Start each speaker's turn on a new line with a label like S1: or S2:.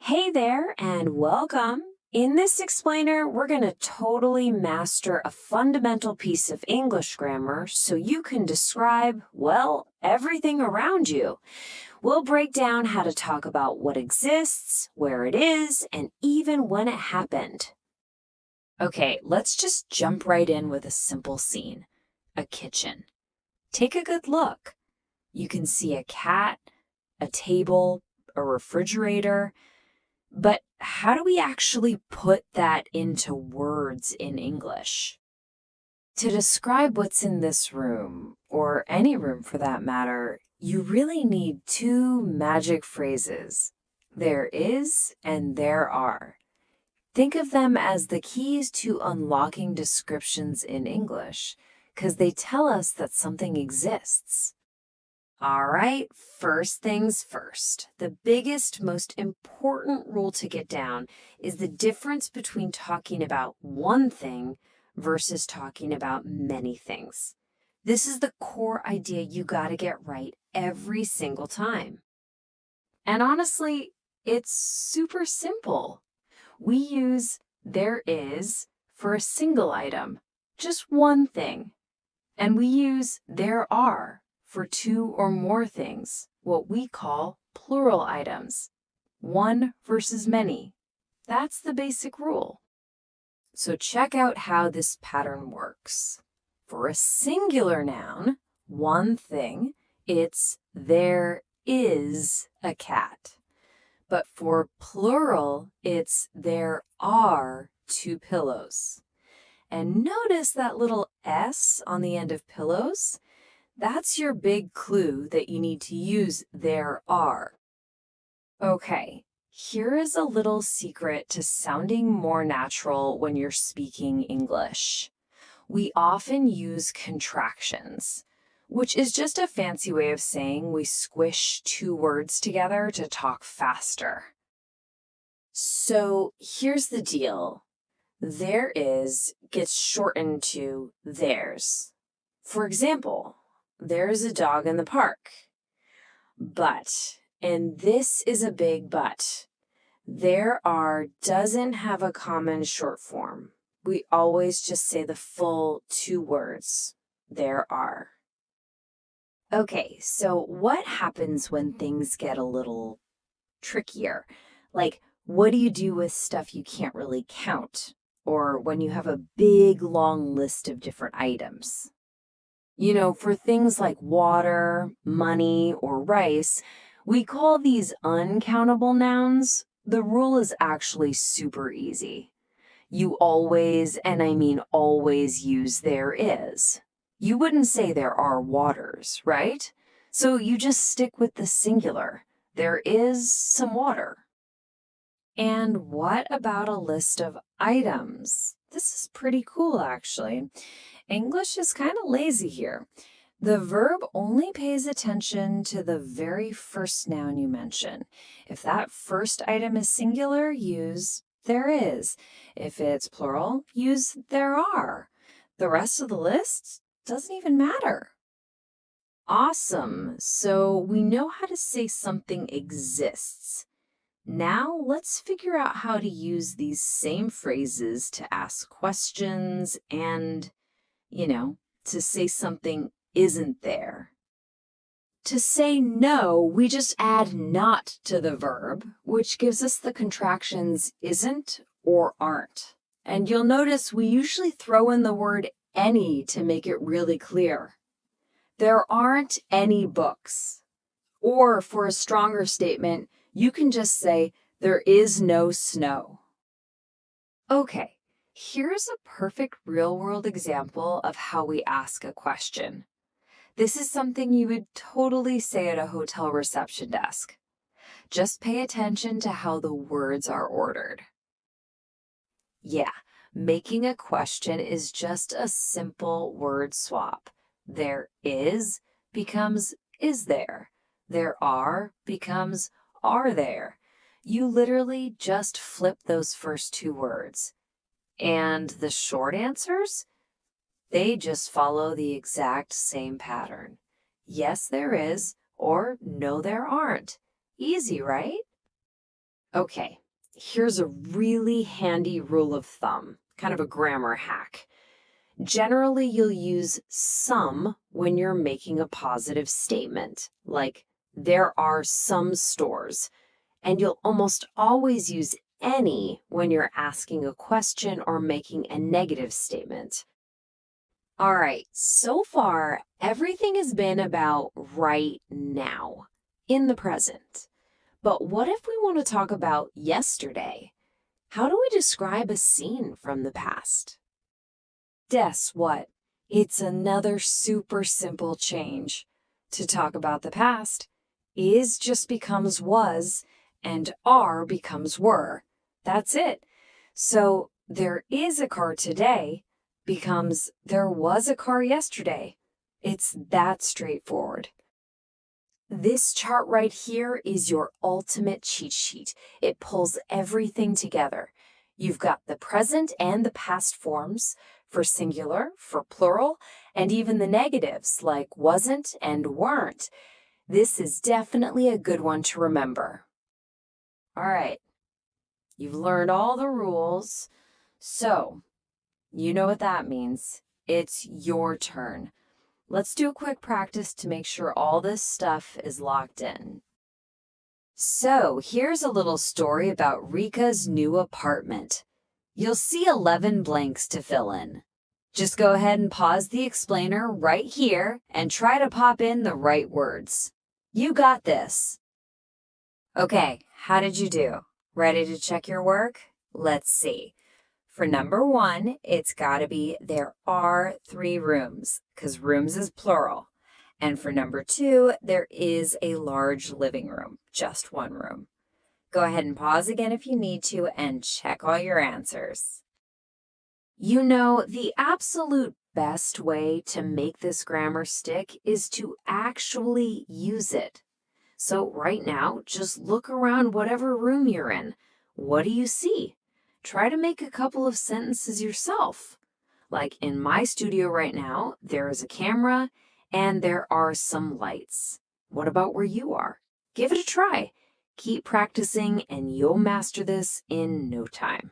S1: Hey there and welcome. In this explainer, we're going to totally master a fundamental piece of English grammar so you can describe, well, everything around you. We'll break down how to talk about what exists, where it is, and even when it happened. Okay, let's just jump right in with a simple scene, a kitchen. Take a good look. You can see a cat, a table, a refrigerator. But how do we actually put that into words in English? To describe what's in this room, or any room for that matter, you really need two magic phrases. There is and there are. Think of them as the keys to unlocking descriptions in English, because they tell us that something exists. All right, first things first. The biggest, most important rule to get down is the difference between talking about one thing versus talking about many things. This is the core idea you got to get right every single time. And honestly, it's super simple. We use there is for a single item, just one thing. And we use there are for two or more things, what we call plural items. One versus many. That's the basic rule. So check out how this pattern works. For a singular noun, one thing, it's there is a cat. But for plural, it's there are two pillows. And notice that little S on the end of pillows? That's your big clue that you need to use there are. Okay, here is a little secret to sounding more natural when you're speaking English. We often use contractions, which is just a fancy way of saying we squish two words together to talk faster. So here's the deal. There is gets shortened to theirs. For example, there's a dog in the park. But, and this is a big but, there are doesn't have a common short form. We always just say the full two words. There are. Okay, so what happens when things get a little trickier? Like, what do you do with stuff you can't really count? Or when you have a big, long list of different items? You know, for things like water, money, or rice, we call these uncountable nouns. The rule is actually super easy. You always, and I mean always, use there is. You wouldn't say there are waters, right? So you just stick with the singular. There is some water. And what about a list of items? This is pretty cool, actually. English is kind of lazy here. The verb only pays attention to the very first noun you mention. If that first item is singular, use there is. If it's plural, use there are. The rest of the list doesn't even matter. Awesome. So we know how to say something exists. Now let's figure out how to use these same phrases to ask questions and, to say something isn't there. To say no, we just add not to the verb, which gives us the contractions isn't or aren't. And you'll notice we usually throw in the word any to make it really clear. There aren't any books. Or for a stronger statement, you can just say, there is no snow. Okay, here's a perfect real-world example of how we ask a question. This is something you would totally say at a hotel reception desk. Just pay attention to how the words are ordered. Yeah, making a question is just a simple word swap. There is becomes is there. There are becomes are there. You literally just flip those first two words. And the short answers? They just follow the exact same pattern. Yes, there is, or no, there aren't. Easy, right? Okay, here's a really handy rule of thumb, kind of a grammar hack. Generally, you'll use some when you're making a positive statement, like there are some stores, and you'll almost always use any when you're asking a question or making a negative statement. All right, so far, everything has been about right now, in the present. But what if we want to talk about yesterday? How do we describe a scene from the past? Guess what? It's another super simple change. To talk about the past, is just becomes was, and are becomes were. That's it. So there is a car today becomes there was a car yesterday. It's that straightforward. This chart right here is your ultimate cheat sheet. It pulls everything together. You've got the present and the past forms for singular, for plural, and even the negatives like wasn't and weren't. This is definitely a good one to remember. All right, you've learned all the rules, so you know what that means. It's your turn. Let's do a quick practice to make sure all this stuff is locked in. So here's a little story about Rika's new apartment. You'll see 11 blanks to fill in. Just go ahead and pause the explainer right here and try to pop in the right words. You got this. Okay, how did you do? Ready to check your work? Let's see. For number 1, it's got to be there are 3 rooms, because rooms is plural. And for number 2, there is a large living room, just 1 room. Go ahead and pause again if you need to and check all your answers. You know, the absolute best way to make this grammar stick is to actually use it. So right now, just look around whatever room you're in. What do you see? Try to make a couple of sentences yourself. Like in my studio right now, there is a camera and there are some lights. What about where you are? Give it a try. Keep practicing and you'll master this in no time.